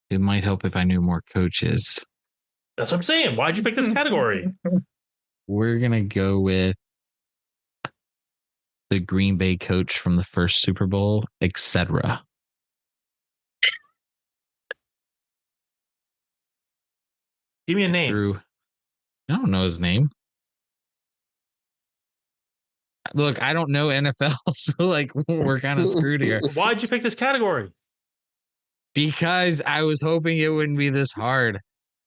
It might help if I knew more coaches. That's what I'm saying. Why'd you pick this category? We're going to go with the Green Bay coach from the first Super Bowl, etc. Give me a name. I don't know his name. Look, I don't know NFL, so we're kind of screwed here. Why'd you pick this category? Because I was hoping it wouldn't be this hard.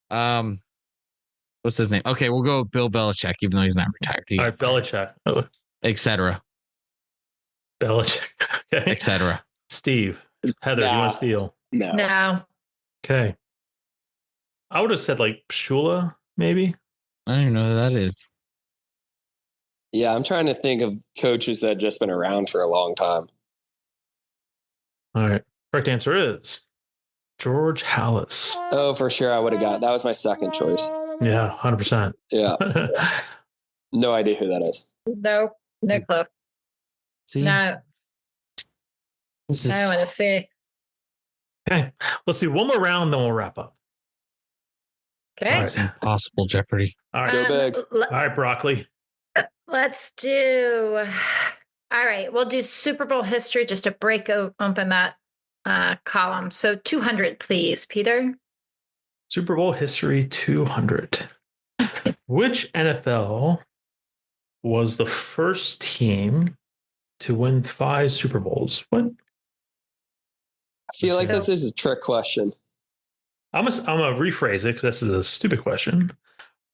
What's his name? Okay, we'll go with Bill Belichick, even though he's not retired. All right, Belichick. Etc. Belichick. Okay. Etc. Steve. Heather, you want to steal? No. Okay. I would have said Shula, maybe. I don't even know who that is. Yeah, I'm trying to think of coaches that have just been around for a long time. All right. Correct answer is George Halas. Oh, for sure. I would have got. That was my second choice. Yeah, 100%. Yeah. No idea who that is. No clue. See? No. I want to see. Okay. Let's do one more round, then we'll wrap up. Okay. All It's impossible Jeopardy. All right. Go big. All right, broccoli. Let's do. All right. We'll do Super Bowl history just to break open that column. So 200, please, Peter. Super Bowl history 200. Which NFL was the first team to win 5 Super Bowls? What? I feel like this is a trick question. I'm gonna rephrase it because this is a stupid question.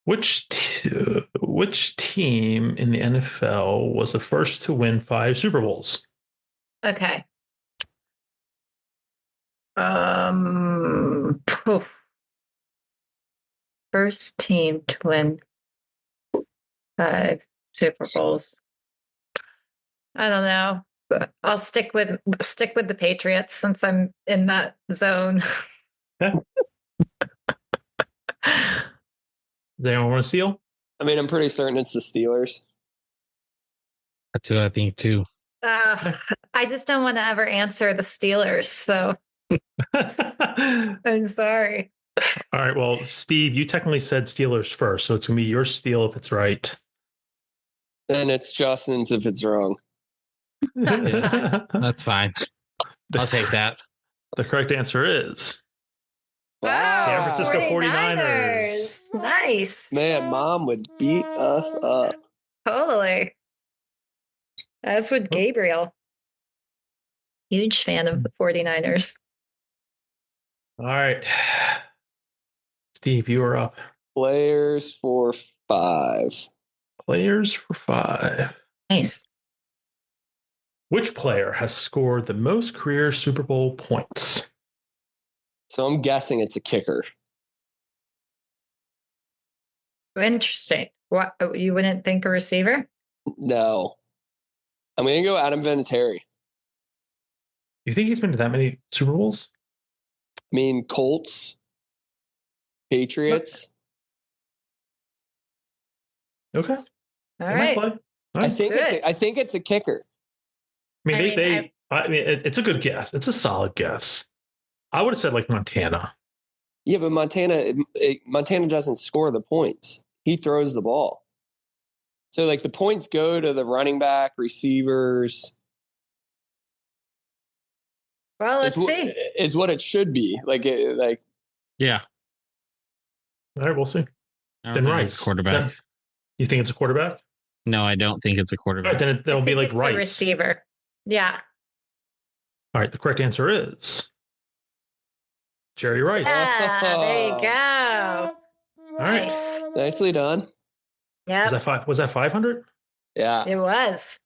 Which team in the NFL was the first to win 5 Super Bowls? Okay. First team to win 5 Super Bowls. I don't know. But I'll stick with the Patriots since I'm in that zone. Okay. Does anyone want to steal? I mean, I'm pretty certain it's the Steelers. That's who I think too. I just don't want to ever answer the Steelers, so I'm sorry. All right. Well, Steve, you technically said Steelers first, so it's going to be your steal if it's right. And it's Justin's if it's wrong. Yeah, that's fine. I'll take that. The correct answer is Wow. San Francisco 49ers. Nice. Man, Mom would beat us up. Totally. That's with Gabriel. Huge fan of the 49ers. All right. Steve, you are up. Players for 5. Players for 5. Nice. Which player has scored the most career Super Bowl points? So I'm guessing it's a kicker. Interesting. What, you wouldn't think a receiver? No. I'm going to go Adam Vinatieri. You think he's been to that many Super Bowls? I mean, Colts, Patriots. Okay. All right. I think it's a kicker. I mean, it's a good guess. It's a solid guess. I would have said like Montana. Yeah, but Montana doesn't score the points. He throws the ball. So like the points go to the running back, receivers. Well, let's see. Is what it should be. Yeah. All right, we'll see. Then Rice. Quarterback. You think it's a quarterback? No, I don't think it's a quarterback. All right, then it'll be like Rice. A receiver. Yeah. All right, the correct answer is Jerry Rice. Yeah, there you go. All right. Nice. Nicely done. Yeah. Was that 500? Yeah. It was.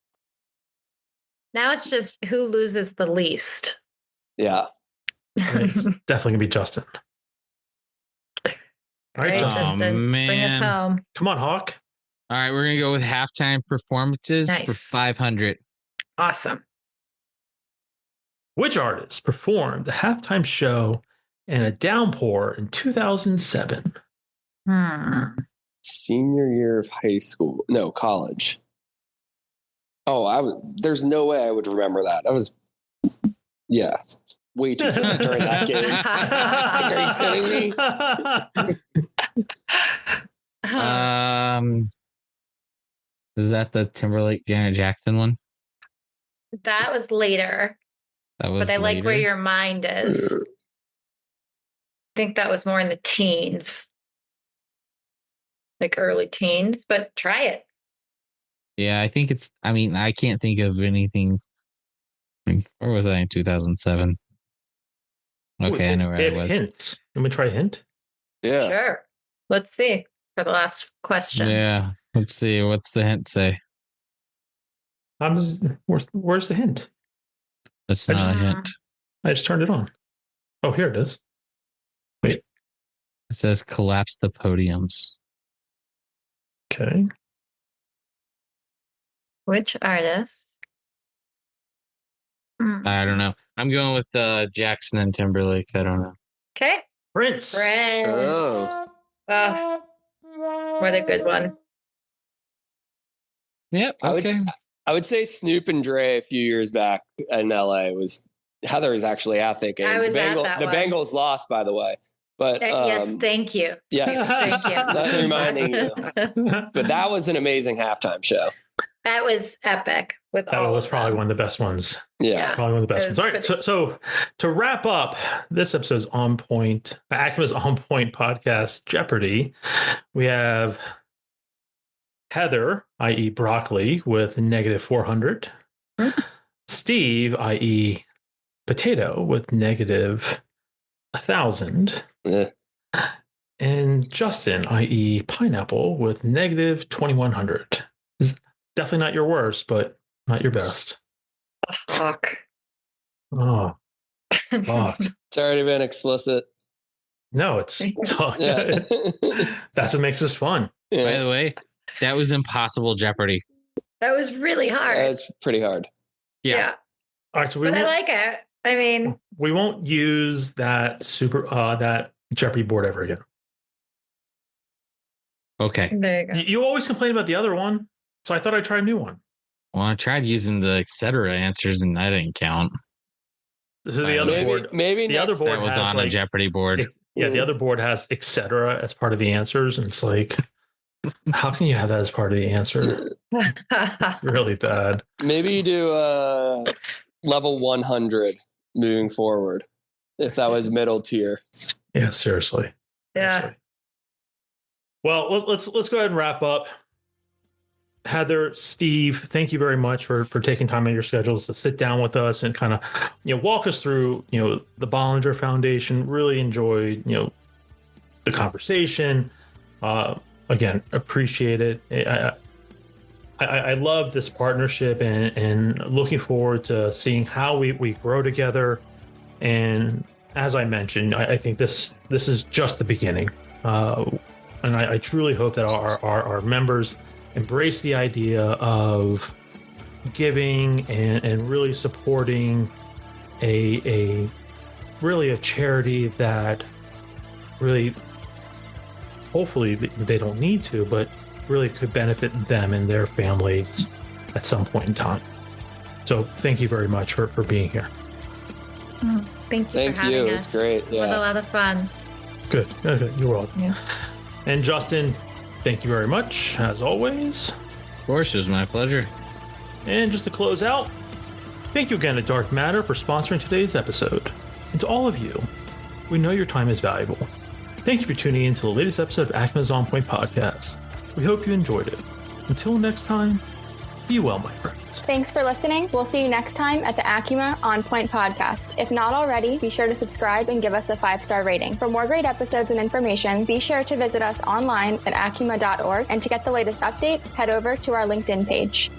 Now it's just who loses the least. Yeah. I mean, it's definitely gonna be Justin. All right, Justin. Man. Bring us home. Come on, Hawk. All right, we're gonna go with halftime performances for 500. Awesome. Which artist performed the halftime show in a downpour in 2007? Senior year of high school. No, college. Oh, there's no way I would remember that. I was, way too drunk during that game. Are you kidding me? Is that the Timberlake Janet Jackson one? That was later. But I like where your mind is. I think that was more in the teens. Like early teens, but try it. Yeah, I think I can't think of anything. Where was I in 2007? Okay, I know where I was. Hints. Let me try a hint. Yeah. Sure. Let's see for the last question. Yeah. Let's see. What's the hint say? Where's the hint? That's not a hint. I just turned it on. Oh, here it is. Wait. It says collapse the podiums. Okay. Which artist? I don't know. I'm going with Jackson and Timberlake. I don't know. Okay. Prince. Oh. What a good one. Yep. Okay. I would say Snoop and Dre a few years back in LA Heather was actually at that game. I was at that the one. Bengals lost, by the way. But yes, thank you. Yes, thank you. That's reminding you. But that was an amazing halftime show. That was epic. That was probably one of the best ones. Yeah, probably one of the best ones. All right, so to wrap up this episode's On Point, ACUMA's On Point podcast, Jeopardy, we have Heather, i.e. broccoli, with negative 400. Steve, i.e. potato, with negative 1,000. Yeah. And Justin, i.e. pineapple, with negative 2,100. It's definitely not your worst, but not your best. Fuck. Oh, fuck. It's already been explicit. No, it's that's what makes this fun. Yeah. By the way, that was impossible Jeopardy. That was really hard. That's pretty hard. Yeah. All right, so I like it. I mean, we won't use that that Jeopardy board ever again. Okay. There you go. You always complain about the other one, so I thought I'd try a new one. Well, I tried using the etc. answers and that didn't count. This is the other board. Maybe the other board that was has on a Jeopardy board. The other board has etc. as part of the answers, and it's like, how can you have that as part of the answer? Really bad. Maybe you do level 100 moving forward, if that was middle tier. Yeah, seriously. Yeah. Seriously. Well, let's go ahead and wrap up. Heather, Steve, thank you very much for taking time out of your schedules to sit down with us and kind of, walk us through, the Bollinger Foundation. Really enjoyed, the conversation. Again, appreciate it. I love this partnership and looking forward to seeing how we grow together. And as I mentioned, I think this is just the beginning. And I truly hope that our members embrace the idea of giving and really supporting a charity that really, hopefully they don't need to, but really could benefit them and their families at some point in time. So thank you very much for being here. Thank you for having us. It was great. Yeah. It was a lot of fun. Good. You're welcome. Yeah. And Justin, thank you very much, as always. Of course, it was my pleasure. And just to close out, thank you again to Dark Matter for sponsoring today's episode. And to all of you, we know your time is valuable. Thank you for tuning in to the latest episode of ACUMA's On Point podcast. We hope you enjoyed it. Until next time, be well, my friends. Thanks for listening. We'll see you next time at the ACUMA On Point podcast. If not already, be sure to subscribe and give us a 5-star rating. For more great episodes and information, be sure to visit us online at acuma.org. And to get the latest updates, head over to our LinkedIn page.